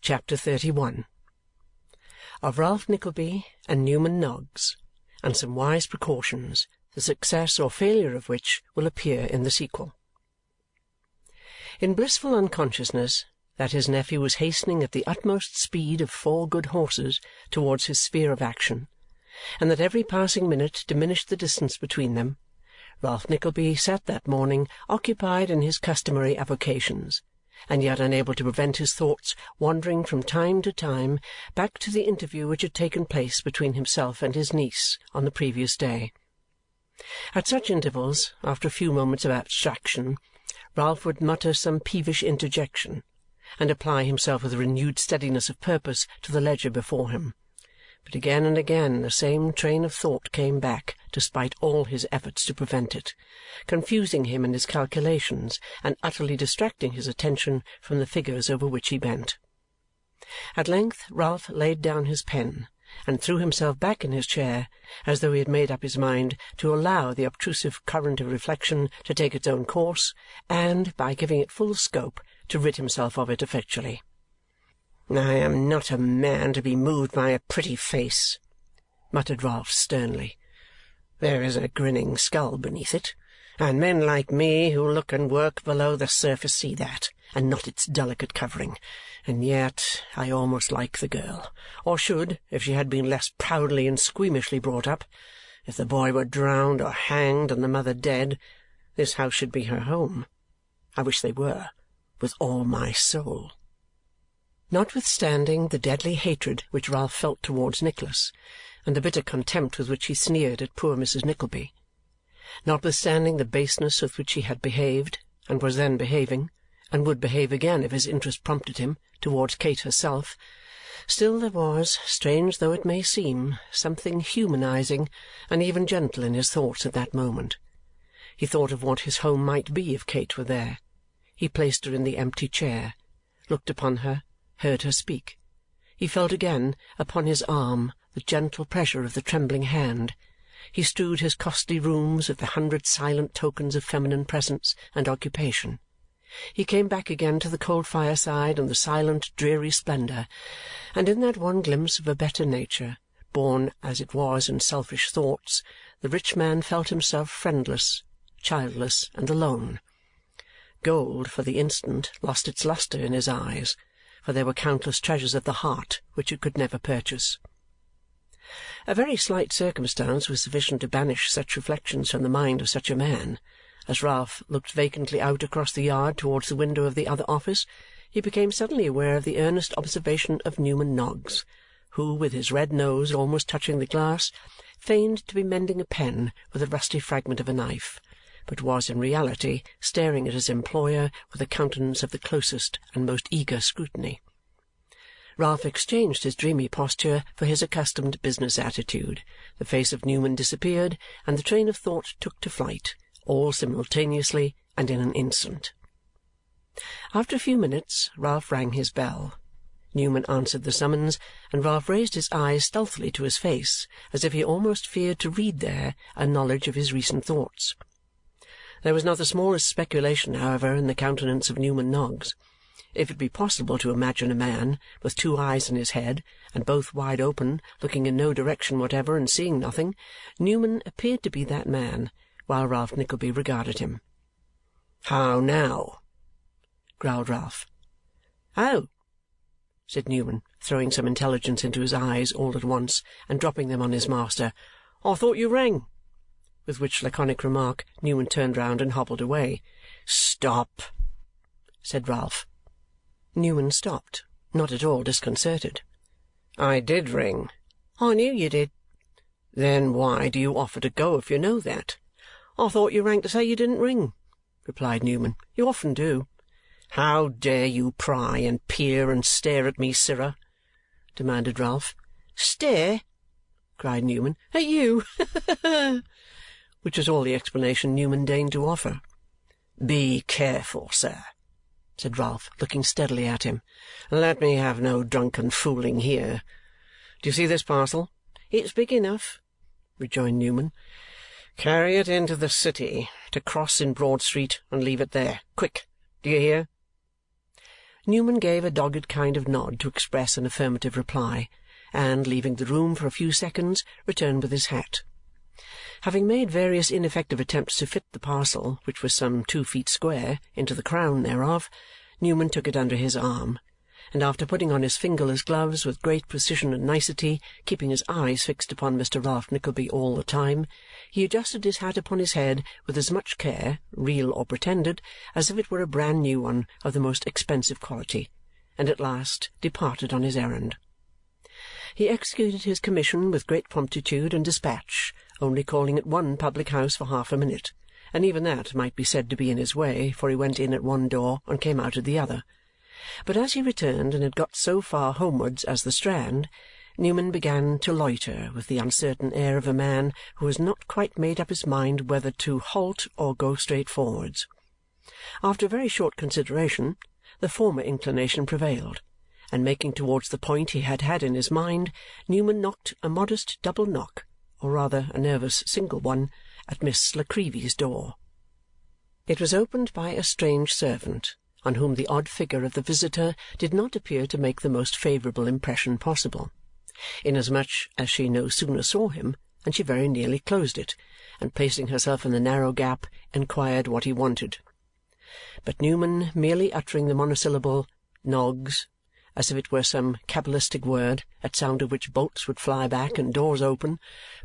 Chapter 31. Of Ralph Nickleby and Newman Noggs, and some wise precautions, the success or failure of which will appear in the sequel. In blissful unconsciousness that his nephew was hastening at the utmost speed of 4 good horses towards his sphere of action, and that every passing minute diminished the distance between them, Ralph Nickleby sat that morning occupied in his customary avocations, and yet unable to prevent his thoughts wandering from time to time back to the interview which had taken place between himself and his niece on the previous day. At such intervals, after a few moments of abstraction, Ralph would mutter some peevish interjection, and apply himself with renewed steadiness of purpose to the ledger before him. But again and again the same train of thought came back, despite all his efforts to prevent it, confusing him in his calculations and utterly distracting his attention from the figures over which he bent. At length Ralph laid down his pen and threw himself back in his chair, as though he had made up his mind to allow the obtrusive current of reflection to take its own course, and, by giving it full scope, to rid himself of it effectually. "I am not a man to be moved by a pretty face," muttered Ralph sternly. "There is a grinning skull beneath it, and men like me who look and work below the surface see that, and not its delicate covering. And yet I almost like the girl, or should, if she had been less proudly and squeamishly brought up. If the boy were drowned or hanged and the mother dead, this house should be her home. I wish they were, with all my soul." Notwithstanding the deadly hatred which Ralph felt towards Nicholas, and the bitter contempt with which he sneered at poor Mrs. Nickleby, notwithstanding the baseness with which he had behaved, and was then behaving, and would behave again if his interest prompted him, towards Kate herself, still there was, strange though it may seem, something humanizing and even gentle in his thoughts at that moment. He thought of what his home might be if Kate were there. He placed her in the empty chair, looked upon her, heard her speak. He felt again, upon his arm, the gentle pressure of the trembling hand. He strewed his costly rooms with the 100 silent tokens of feminine presence and occupation. He came back again to the cold fireside and the silent dreary splendour, and in that one glimpse of a better nature, born as it was in selfish thoughts, the rich man felt himself friendless, childless, and alone. Gold, for the instant, lost its lustre in his eyes, for there were countless treasures of the heart which it could never purchase. A very slight circumstance was sufficient to banish such reflections from the mind of such a man. As Ralph looked vacantly out across the yard towards the window of the other office, he became suddenly aware of the earnest observation of Newman Noggs, who, with his red nose almost touching the glass, feigned to be mending a pen with a rusty fragment of a knife, but was in reality staring at his employer with a countenance of the closest and most eager scrutiny. Ralph exchanged his dreamy posture for his accustomed business attitude. The face of Newman disappeared, and the train of thought took to flight, all simultaneously and in an instant. After a few minutes, Ralph rang his bell. Newman answered the summons, and Ralph raised his eyes stealthily to his face, as if he almost feared to read there a knowledge of his recent thoughts. There was not the smallest speculation, however, in the countenance of Newman Noggs. If it be possible to imagine a man, with 2 eyes in his head, and both wide open, looking in no direction whatever and seeing nothing, Newman appeared to be that man, while Ralph Nickleby regarded him. "How now?" growled Ralph. "Oh!" said Newman, throwing some intelligence into his eyes all at once and dropping them on his master. "I thought you rang." With which laconic remark Newman turned round and hobbled away. "Stop!" said Ralph. Newman stopped, not at all disconcerted. "I did ring." "I knew you did." "Then why do you offer to go if you know that?" "I thought you rang to say you didn't ring," replied Newman. "You often do." "How dare you pry and peer and stare at me, sirrah?" demanded Ralph. "Stare?" cried Newman. "At you?" Which was all the explanation Newman deigned to offer. "Be careful, sir," said Ralph, looking steadily at him. "Let me have no drunken fooling here. Do you see this parcel?" "It's big enough," rejoined Newman. "Carry it into the city, to cross in Broad Street, and leave it there. Quick! Do you hear?" Newman gave a dogged kind of nod to express an affirmative reply, and, leaving the room for a few seconds, returned with his hat. Having made various ineffective attempts to fit the parcel, which was some 2 feet square, into the crown thereof, Newman took it under his arm, and after putting on his fingerless gloves with great precision and nicety, keeping his eyes fixed upon Mr. Ralph Nickleby all the time, he adjusted his hat upon his head with as much care, real or pretended, as if it were a brand-new one of the most expensive quality, and at last departed on his errand. He executed his commission with great promptitude and dispatch, only calling at one public-house for half a minute, and even that might be said to be in his way, for he went in at one door and came out at the other. But as he returned and had got so far homewards as the Strand, Newman began to loiter with the uncertain air of a man who has not quite made up his mind whether to halt or go straight forwards. After a very short consideration, the former inclination prevailed, and making towards the point he had had in his mind, Newman knocked a modest double knock, or rather a nervous single one, at Miss La Creevy's door. It was opened by a strange servant, on whom the odd figure of the visitor did not appear to make the most favourable impression possible, inasmuch as she no sooner saw him than she very nearly closed it, and placing herself in the narrow gap, inquired what he wanted. But Newman, merely uttering the monosyllable "Noggs," as if it were some cabalistic word, at sound of which bolts would fly back and doors open,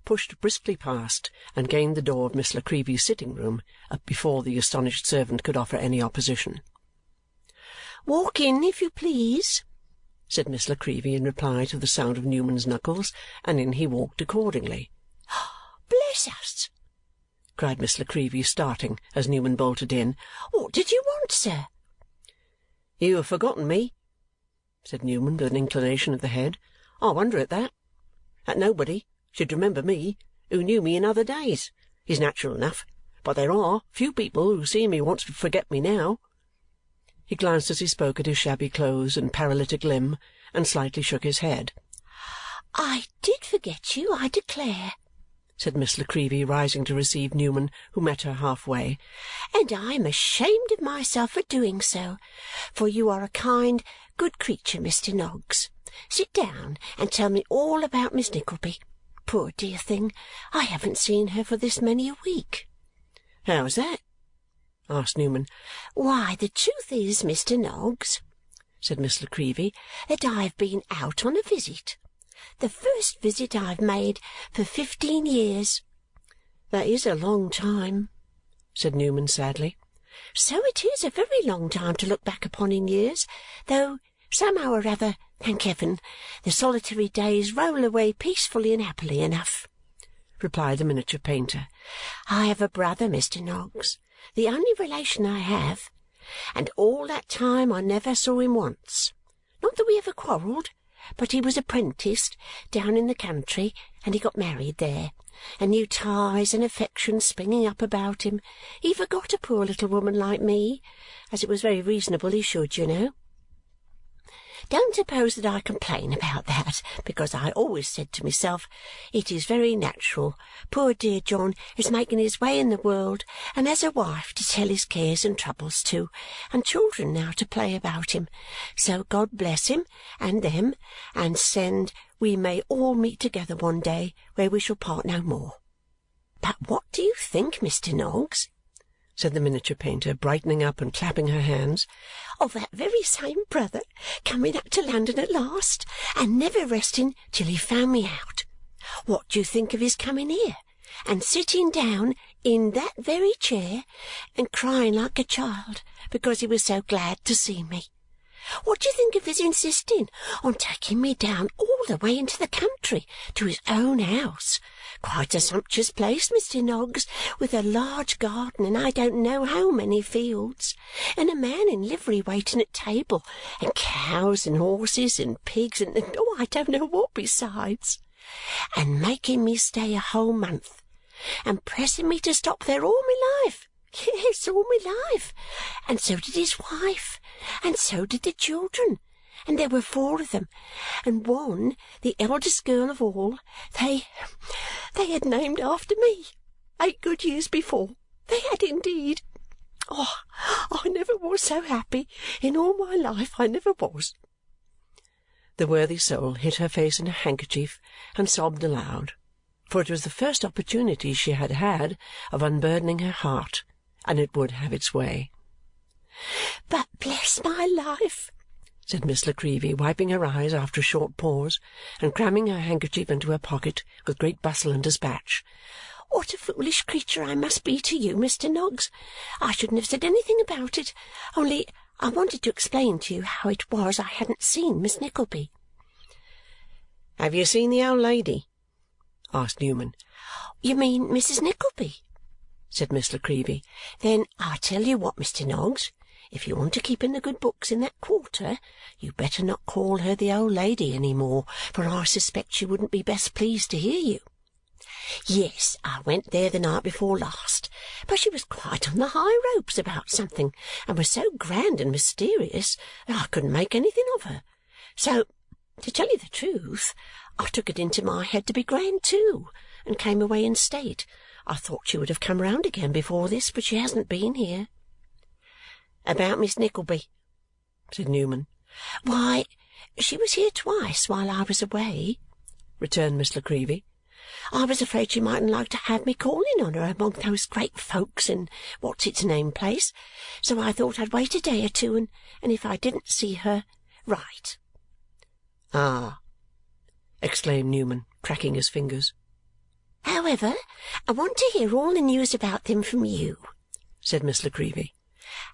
pushed briskly past and gained the door of Miss La Creevy's sitting-room before the astonished servant could offer any opposition. "Walk in, if you please," said Miss La Creevy in reply to the sound of Newman's knuckles, and in he walked accordingly. "Bless us!" cried Miss La Creevy, starting as Newman bolted in. "What did you want, sir?" "You have forgotten me," said Newman with an inclination of the head. "I wonder at that. That nobody should remember me, who knew me in other days, is natural enough, but there are few people who see me once forget me now." He glanced as he spoke at his shabby clothes and paralytic limb, and slightly shook his head. "I did forget you, I declare," said Miss La Creevy, rising to receive Newman, who met her half-way, "and I am ashamed of myself for doing so, for you are a kind, good creature, Mr. Noggs. Sit down and tell me all about Miss Nickleby. Poor dear thing, I haven't seen her for this many a week." "How's that?" asked Newman. "Why, the truth is, Mr. Noggs," said Miss La Creevy, "that I have been out on a visit. The first visit I've made for 15 years. "That is a long time," said Newman sadly. "So it is a very long time to look back upon in years, though somehow or other, thank heaven, the solitary days roll away peacefully and happily enough," replied the miniature painter. "I have a brother, Mr. Noggs, the only relation I have, and all that time I never saw him once. Not that we ever quarrelled, but he was apprenticed down in the country, and he got married there, and new ties and affections springing up about him, he forgot a poor little woman like me, as it was very reasonable he should, you know. Don't suppose that I complain about that, because I always said to myself, it is very natural. Poor dear John is making his way in the world, and has a wife to tell his cares and troubles to, and children now to play about him. So God bless him and them, and send we may all meet together one day where we shall part no more. But what do you think, Mr. Noggs," said the miniature painter, brightening up and clapping her hands, "of that very same brother coming up to London at last, and never resting till he found me out? What do you think of his coming here, and sitting down in that very chair, and crying like a child because he was so glad to see me? What do you think of his insisting on taking me down all the way into the country to his own house? Quite a sumptuous place, Mr. Noggs, with a large garden and I don't know how many fields, and a man in livery waiting at table, and cows and horses and pigs and I don't know what besides, and making me stay a whole month, and pressing me to stop there all my life. Yes, all my life. And so did his wife, and so did the children, and there were 4 of them, and one, the eldest girl of all, they had named after me 8 good years before. They had indeed. Oh, I never was so happy in all my life, I never was." The worthy soul hid her face in her handkerchief and sobbed aloud, for it was the first opportunity she had had of unburdening her heart, and it would have its way. "But bless my life," said Miss La Creevy, wiping her eyes after a short pause, and cramming her handkerchief into her pocket with great bustle and dispatch, "what a foolish creature I must be to you, Mr. Noggs! I shouldn't have said anything about it, only I wanted to explain to you how it was I hadn't seen Miss Nickleby." "Have you seen the old lady?" asked Newman. "You mean Mrs. Nickleby?" said Miss La Creevy. "Then I tell you what, Mr. Noggs. If you want to keep in the good books in that quarter, you'd better not call her the old lady any more, for I suspect she wouldn't be best pleased to hear you. Yes, I went there the night before last, but she was quite on the high ropes about something, and was so grand and mysterious that I couldn't make anything of her. So, to tell you the truth, I took it into my head to be grand too, and came away in state. I thought she would have come round again before this, but she hasn't been here." "About Miss Nickleby?" said Newman. "Why, she was here twice while I was away," returned Miss La Creevy. "I was afraid she mightn't like to have me calling on her among those great folks in what's-its-name place, so I thought I'd wait a day or two, and if I didn't see her, right." "Ah!" exclaimed Newman, cracking his fingers. "However, I want to hear all the news about them from you," said Miss La Creevy.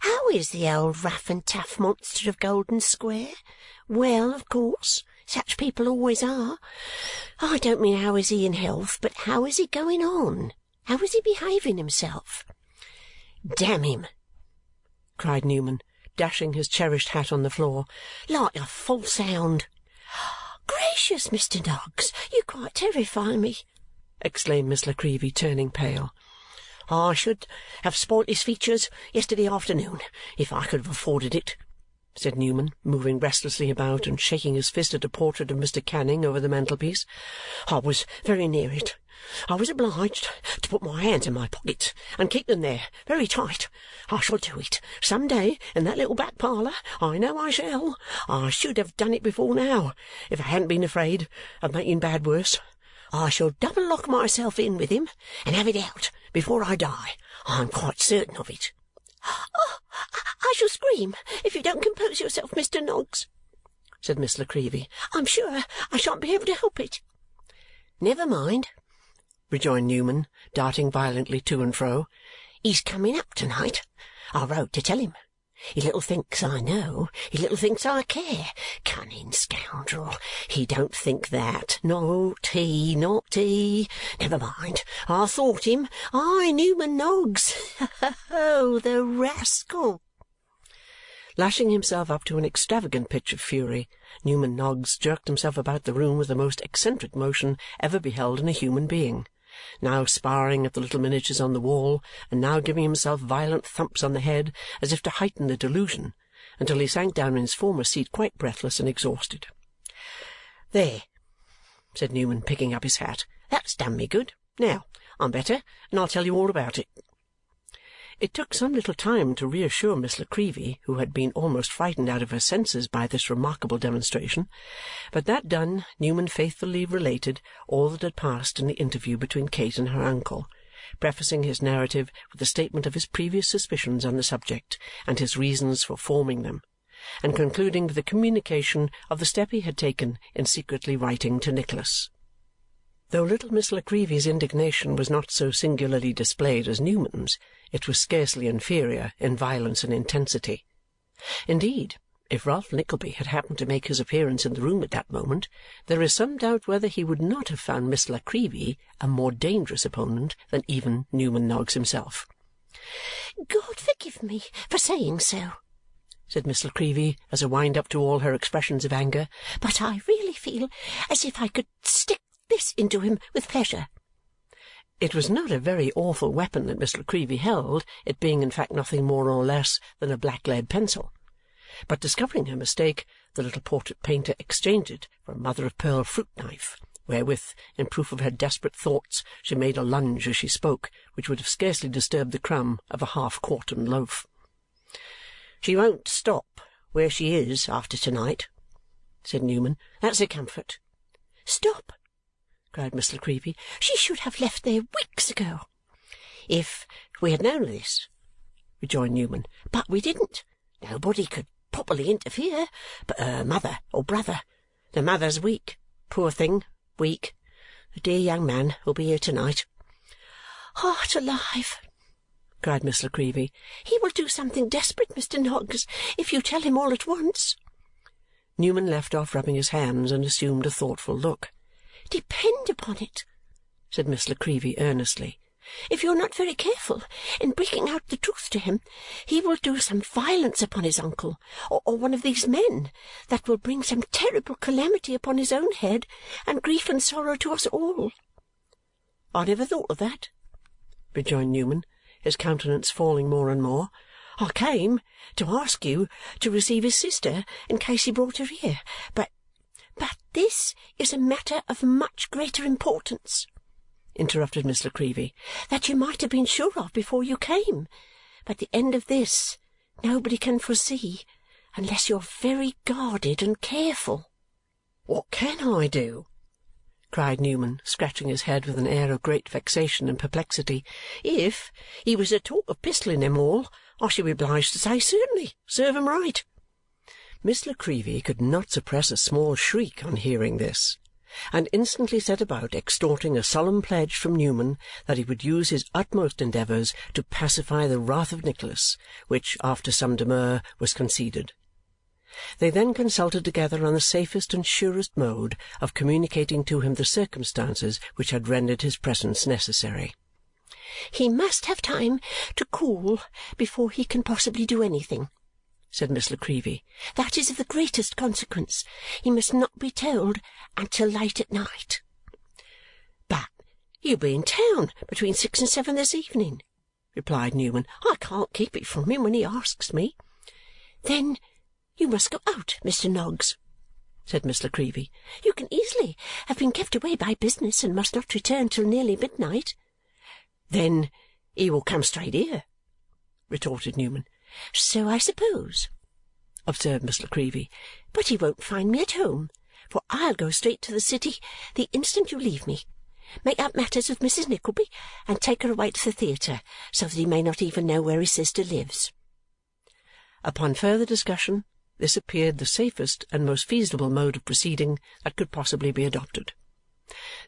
"How is the old rough-and-tough monster of Golden Square? Well, of course, such people always are. I don't mean how is he in health, but how is he going on? How is he behaving himself?" "Damn him!" cried Newman, dashing his cherished hat on the floor. "Like a false hound." "Gracious, Mr. Noggs, you quite terrify me!" exclaimed Miss La Creevy, turning pale. "I should have spoilt his features yesterday afternoon if I could have afforded it," said Newman, moving restlessly about and shaking his fist at a portrait of Mr. Canning over the mantelpiece. "I was very near it. I was obliged to put my hands in my pockets and keep them there very tight. I shall do it some day in that little back parlour. I know I shall. I should have done it before now if I hadn't been afraid of making bad worse. I shall double-lock myself in with him and have it out before I die. I'm quite certain of it." "Oh, I shall scream if you don't compose yourself, Mr. Noggs," said Miss La Creevy. "I'm sure I shan't be able to help it." "Never mind," rejoined Newman, darting violently to and fro. "He's coming up to-night. I wrote to tell him. He little thinks I know. He little thinks I care. Cunning scoundrel! He don't think that. Not he, not he. Never mind. I thought him. I, Newman Noggs. Oh, the rascal!" Lashing himself up to an extravagant pitch of fury, Newman Noggs jerked himself about the room with the most eccentric motion ever beheld in a human being, now sparring at the little miniatures on the wall, and now giving himself violent thumps on the head as if to heighten the delusion, until he sank down in his former seat quite breathless and exhausted. "There!" said Newman, picking up his hat. "That's done me good. Now, I'm better, and I'll tell you all about it." It took some little time to reassure Miss La Creevy, who had been almost frightened out of her senses by this remarkable demonstration, but that done, Newman faithfully related all that had passed in the interview between Kate and her uncle, prefacing his narrative with a statement of his previous suspicions on the subject and his reasons for forming them, and concluding with a communication of the step he had taken in secretly writing to Nicholas. Though little Miss La Creevy's indignation was not so singularly displayed as Newman's, it was scarcely inferior in violence and intensity. Indeed, if Ralph Nickleby had happened to make his appearance in the room at that moment, there is some doubt whether he would not have found Miss La Creevy a more dangerous opponent than even Newman Noggs himself. "God forgive me for saying so," said Miss La Creevy as a wind-up to all her expressions of anger, "but I really feel as if I could stick this into him with pleasure." It was not a very awful weapon that Miss La Creevy held, it being in fact nothing more or less than a black-lead pencil. But discovering her mistake, the little portrait painter exchanged it for a mother-of-pearl fruit-knife, wherewith, in proof of her desperate thoughts, she made a lunge as she spoke, which would have scarcely disturbed the crumb of a half-quartern loaf. "She won't stop where she is after to-night," said Newman. "That's a comfort." "Stop!" cried Miss La Creevy. "She should have left there weeks ago." "If we had known of this," rejoined Newman. "But we didn't. Nobody could properly interfere but her mother or brother. The mother's weak, poor thing, weak. The dear young man will be here to-night." "Heart alive!" cried Miss La Creevy. "He will do something desperate, Mr. Noggs, if you tell him all at once." Newman left off rubbing his hands and assumed a thoughtful look. "Depend upon it," said Miss La Creevy earnestly, "if you're not very careful in bringing out the truth to him, he will do some violence upon his uncle, or one of these men, that will bring some terrible calamity upon his own head, and grief and sorrow to us all." "I never thought of that," rejoined Newman, his countenance falling more and more. "I came to ask you to receive his sister in case he brought her here, but—" "But this is a matter of much greater importance," interrupted Miss La Creevy, "that you might have been sure of before you came. But the end of this nobody can foresee, unless you're very guarded and careful." "What can I do?" cried Newman, scratching his head with an air of great vexation and perplexity. "If he was to talk of pistoling them all, I should be obliged to say certainly, serve him right." Miss La Creevy could not suppress a small shriek on hearing this, and instantly set about extorting a solemn pledge from Newman that he would use his utmost endeavours to pacify the wrath of Nicholas, which, after some demur, was conceded. They then consulted together on the safest and surest mode of communicating to him the circumstances which had rendered his presence necessary. "He must have time to cool before he can possibly do anything," said Miss La Creevy. "That is of the greatest consequence. He must not be told until late at night." "But he'll be in town between 6 and 7 this evening," replied Newman. "I can't keep it from him when he asks me." "Then you must go out, Mr. Noggs," said Miss La Creevy. "You can easily have been kept away by business and must not return till nearly midnight." "Then he will come straight here," retorted Newman. "So I suppose," observed Miss La Creevy. "But he won't find me at home, for I'll go straight to the city the instant you leave me, make up matters with Mrs. Nickleby, and take her away to the theatre, so that he may not even know where his sister lives." Upon further discussion, this appeared the safest and most feasible mode of proceeding that could possibly be adopted.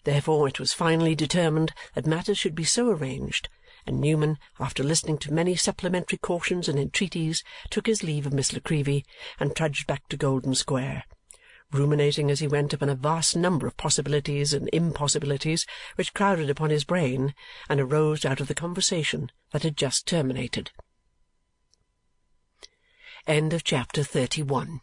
Therefore it was finally determined that matters should be so arranged, and Newman, after listening to many supplementary cautions and entreaties, took his leave of Miss La Creevy and trudged back to Golden Square, ruminating as he went upon a vast number of possibilities and impossibilities which crowded upon his brain and arose out of the conversation that had just terminated. Chapter 31